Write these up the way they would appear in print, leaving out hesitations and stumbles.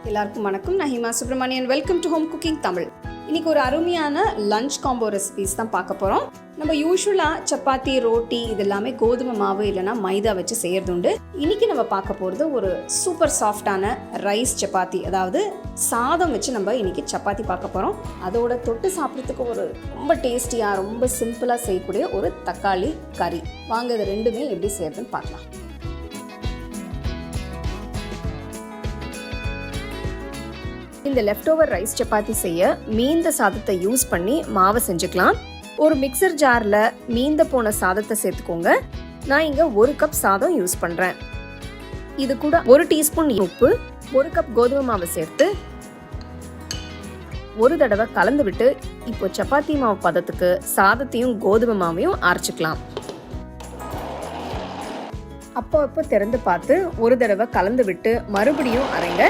எல்லாருக்கும் வணக்கம். நான் Hima Subramanian. Welcome to home cooking Tamil. இன்னைக்கு ஒரு அருமையான லஞ்ச் காம்போ ரெசிபிஸ் தான் பார்க்க போகிறோம். நம்ம யூஸ்வலாக சப்பாத்தி, ரோட்டி இது எல்லாமே கோதுமை மாவு இல்லைனா மைதா வச்சு செய்கிறது உண்டு. இன்னைக்கு நம்ம பார்க்க போகிறது ஒரு சூப்பர் சாஃப்டான ரைஸ் சப்பாத்தி, அதாவது சாதம் வச்சு நம்ம இன்னைக்கு சப்பாத்தி பார்க்க போகிறோம். அதோட தொட்டு சாப்பிட்றதுக்கு ஒரு ரொம்ப டேஸ்டியாக, ரொம்ப சிம்பிளாக செய்யக்கூடிய ஒரு தக்காளி கறி. வாங்க இது ரெண்டுமே எப்படி செய்யறதுன்னு பார்க்கலாம். இந்த லெஃப்ட் ஓவர் ரைஸ் சப்பாத்தி செய்ய மீந்த சாதத்தை யூஸ் பண்ணி மாவை செஞ்சுக்கலாம். ஒரு மிக்சர் ஜாரில் மீந்த போன சாதத்தை சேர்த்துக்கோங்க. நான் இங்கே 1 கப் சாதம் யூஸ் பண்ணுறேன். இது கூட 1 டீஸ்பூன் உப்பு, 1 கப் கோதுமை மாவை சேர்த்து ஒரு தடவை கலந்து விட்டு இப்போ சப்பாத்தி மாவு பதத்துக்கு சாதத்தையும் கோதுமை மாவையும் அரைச்சிக்கலாம். அப்போ திறந்து பார்த்து ஒரு தடவை கலந்து விட்டு மறுபடியும் அரைங்க.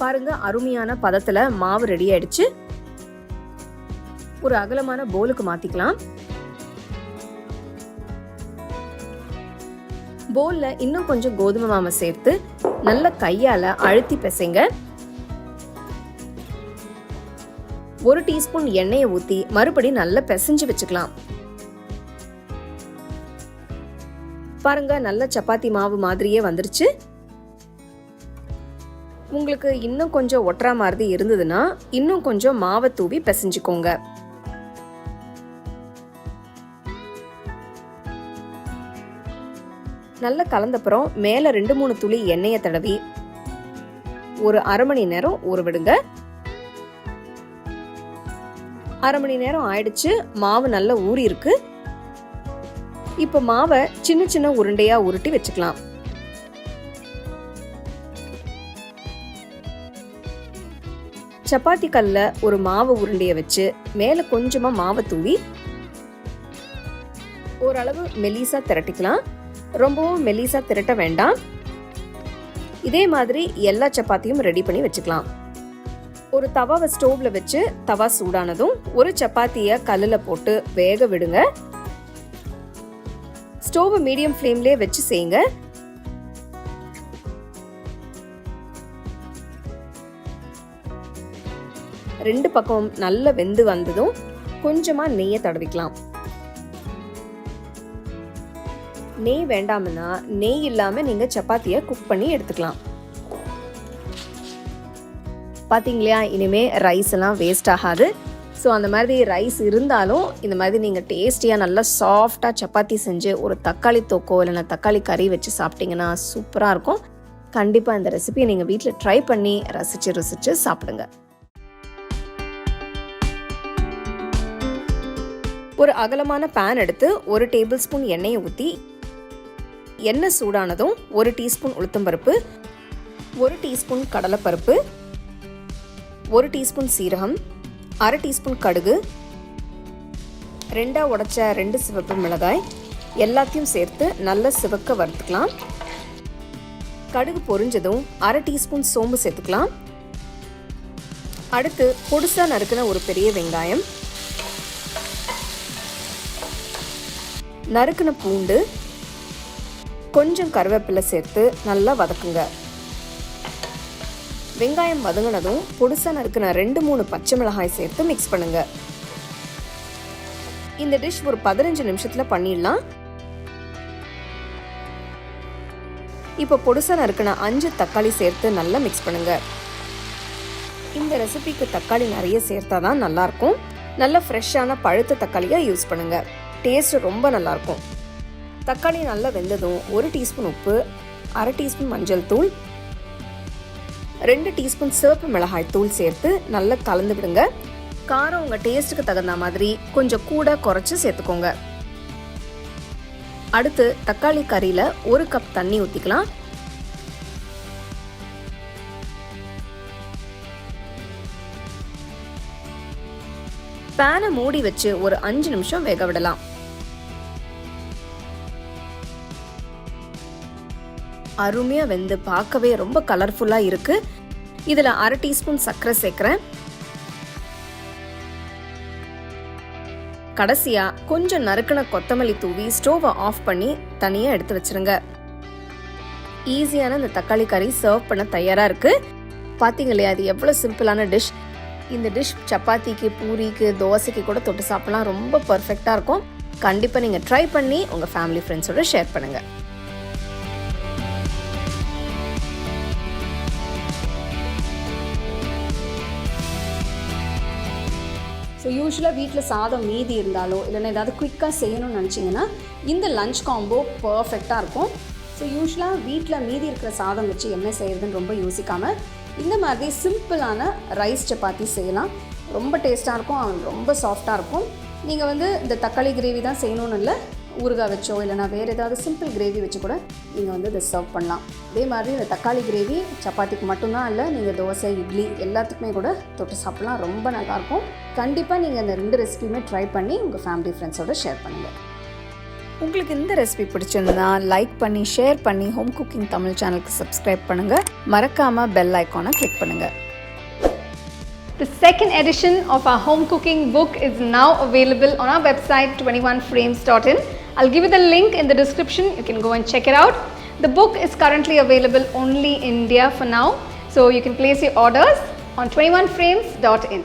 பாருங்க, அருமையான பதத்துல மாவு ரெடி ஆயிடுச்சு. ஒரு அகலமான போலுக்கு மாத்திக்கலாம். போல்ல இன்னும் கொஞ்சம் கோதுமை மாவை சேர்த்து நல்ல கையால அழுத்தி பிசைங்க. 1 டீஸ்பூன் எண்ணெயை ஊத்தி மறுபடி நல்லா பிசைஞ்சு வச்சுக்கலாம். பாருங்க, நல்ல சப்பாத்தி மாவு மாதிரியே வந்துருச்சு. உங்களுக்கு இன்னும் கொஞ்சம் ஒட்டுற மாதிரி இருந்ததுன்னா இன்னும் கொஞ்சம் மாவை தூவி பிசைஞ்சுக்கோங்க. நல்லா கலந்தப்புறம் மேல 2-3 துளி எண்ணெயை தடவி ஒரு அரை மணி நேரம் ஊற விடுங்க. அரை மணி நேரம் ஆயிடுச்சு. மாவு நல்லா ஊறி இருக்கு. இப்ப மாவை சின்ன சின்ன உருண்டையா உருட்டி வச்சுக்கலாம். சப்பாத்தி கல்ல ஒரு மாவு உருண்டைய வச்சு மேல கொஞ்சமா மாவை தூவி ஓரளவு மெலிசா திரட்டிக்கலாம். ரொம்பவும் மெலிசா திரட்ட வேண்டாம். இதே மாதிரி எல்லா சப்பாத்தியும் ரெடி பண்ணி வச்சுக்கலாம். ஒரு தவாவை ஸ்டோவ்ல வச்சு தவா சூடானதும் ஒரு சப்பாத்திய கல்லுல போட்டு வேக விடுங்க. ஸ்டோவை மீடியம் ஃப்ளேம்லயே வச்சு செய்யுங்க. ரெண்டு பக்கம் நல்ல வெந்து வந்ததும் கொஞ்சமா நெய்யை தடவிக்கலாம். நெய் வேண்டாம்னா நெய் இல்லாம நீங்க சப்பாத்தியை குக் பண்ணி எடுத்துக்கலாம். பாத்தீங்களா, இனிமே ரைஸ் எல்லாம் வேஸ்ட் ஆகாது. ஸோ அந்த மாதிரி ரைஸ் இருந்தாலும் இந்த மாதிரி நீங்கள் டேஸ்டியாக நல்லா சாஃப்டாக சப்பாத்தி செஞ்சு ஒரு தக்காளி தொக்கோ இல்லைன்னா தக்காளி கறி வச்சு சாப்பிட்டீங்கன்னா சூப்பராக இருக்கும். கண்டிப்பாக இந்த ரெசிபியை நீங்கள் வீட்டில் ட்ரை பண்ணி ரசிச்சு சாப்பிடுங்க. ஒரு அகலமான பேன் எடுத்து 1 டேபிள் ஸ்பூன் எண்ணெயை ஊற்றி எண்ணெய் சூடானதும் 1 டீஸ்பூன் உளுத்தம்பருப்பு, 1 டீஸ்பூன் கடலைப்பருப்பு, 1 டீஸ்பூன் சீரகம், அரை டீஸ்பூன் கடுகு, 2 உடைச்ச 2 சிவப்பு மிளகாய் எல்லாத்தையும் சேர்த்து நல்லா சிவக்க வறுத்துக்கலாம். கடுகு பொரிஞ்சதும் அரை டீஸ்பூன் சோம்பு சேர்த்துக்கலாம். அடுத்து பொடுசா நறுக்கின ஒரு பெரிய வெங்காயம், நறுக்கின பூண்டு, கொஞ்சம் கருவேப்பிலை சேர்த்து நல்லா வதக்குங்க. வெங்காயம் வதங்கினதும் பொடுசா நறுக்கின 2-3 பச்சை மிளகாய் சேர்த்து மிக்ஸ் பண்ணுங்க. இந்த டிஷ் ஒரு 15 நிமிஷத்துல பண்ணிடலாம். இப்போ பொடுசா நறுக்கின 5 தக்காளி சேர்த்து நல்லா மிக்ஸ் பண்ணுங்க. இந்த ரெசிபிக்கு தக்காளி நிறைய சேர்த்தாதான் நல்லா இருக்கும். நல்ல ஃப்ரெஷ்ஷான பழுத்த தக்காளியா யூஸ் பண்ணுங்க. டேஸ்ட் ரொம்ப நல்லா இருக்கும். தக்காளி நல்லா வெந்ததும் 1 டீஸ்பூன் உப்பு, அரை டீஸ்பூன் மஞ்சள் தூள், 2 டீஸ்பூன் சிவப்பு மிளகாய் தூள் சேர்த்து நல்லா கலந்து விடுங்க. காரம் உங்க டேஸ்ட்டுக்கு தகுந்த மாதிரி கொஞ்சம் கூட குறைச்சு சேர்த்துக்கோங்க. அடுத்து தக்காளி கறியில 1 கப் தண்ணி ஊத்திக்கலாம். பேனை மூடி வச்சு ஒரு 5 நிமிஷம் வேக விடலாம். அருமையா வெந்து பார்க்கவே ரொம்ப கலர்ஃபுல்லா இருக்கு. இதுல அரை டீஸ்பூன் சர்க்கரை சேர்க்கிறேன். கடைசியா கொஞ்சம் நறுக்கின கொத்தமல்லி தூவி ஸ்டோவை ஆஃப் பண்ணி தனியா எடுத்து வச்சிருங்க. ஈஸியான இந்த தக்காளி கறி சர்வ் பண்ண தயாராக இருக்குது. பார்த்தீங்க இல்லையா, அது எவ்வளோ சிம்பிளான டிஷ். இந்த டிஷ் சப்பாத்திக்கு, பூரிக்கு, தோசைக்கு கூட தொட்டு சாப்பிடலாம். ரொம்ப பர்ஃபெக்டாக இருக்கும். கண்டிப்பாக நீங்கள் ட்ரை பண்ணி உங்கள் ஃபேமிலி ஃப்ரெண்ட்ஸோட ஷேர் பண்ணுங்கள். ஸோ யூஸ்வலாக வீட்டில் சாதம் மீதி இருந்தாலோ இல்லைன்னா ஏதாவது குயிக்காக செய்யணும்னு நினச்சிங்கன்னா இந்த லஞ்ச் காம்போ பர்ஃபெக்டாக இருக்கும். ஸோ யூஸ்வலாக வீட்டில் மீதி இருக்கிற சாதம் வச்சு என்ன செய்கிறதுன்னு ரொம்ப யோசிக்காமல் இந்த மாதிரி சிம்பிளான ரைஸ் சப்பாத்தி செய்யலாம். ரொம்ப டேஸ்ட்டாக இருக்கும், ரொம்ப சாஃப்டாக இருக்கும். நீங்கள் இந்த தக்காளி கிரேவி தான் செய்யணும்னு இல்லை, ஊறுகாய் வச்சோ இல்லைனா வேறு ஏதாவது சிம்பிள் கிரேவி வச்சு கூட நீங்கள் இதை சர்வ் பண்ணலாம். அதே மாதிரி இந்த தக்காளி கிரேவி சப்பாத்திக்கு மட்டும்தான் இல்லை, நீங்கள் தோசை, இட்லி எல்லாத்துக்குமே கூட தொட்டு சாப்பிட்லாம். ரொம்ப நல்லாயிருக்கும். கண்டிப்பாக நீங்கள் இந்த 2 ரெசிபியுமே ட்ரை பண்ணி உங்கள் ஃபேமிலி ஃப்ரெண்ட்ஸோடு ஷேர் பண்ணுங்கள். உங்களுக்கு இந்த ரெசிபி பிடிச்சிருந்தா லைக் பண்ணி, ஷேர் பண்ணி, ஹோம் குக்கிங் தமிழ் சேனலுக்கு சப்ஸ்கிரைப் பண்ணுங்கள். மறக்காமல் பெல் ஐக்கானை கிளிக் பண்ணுங்கள். The second edition of our home cooking book is now available on our website 21frames.in. I'll give you the link in the description. You can go and check it out. The book is currently available only in India for now, so you can place your orders on 21frames.in.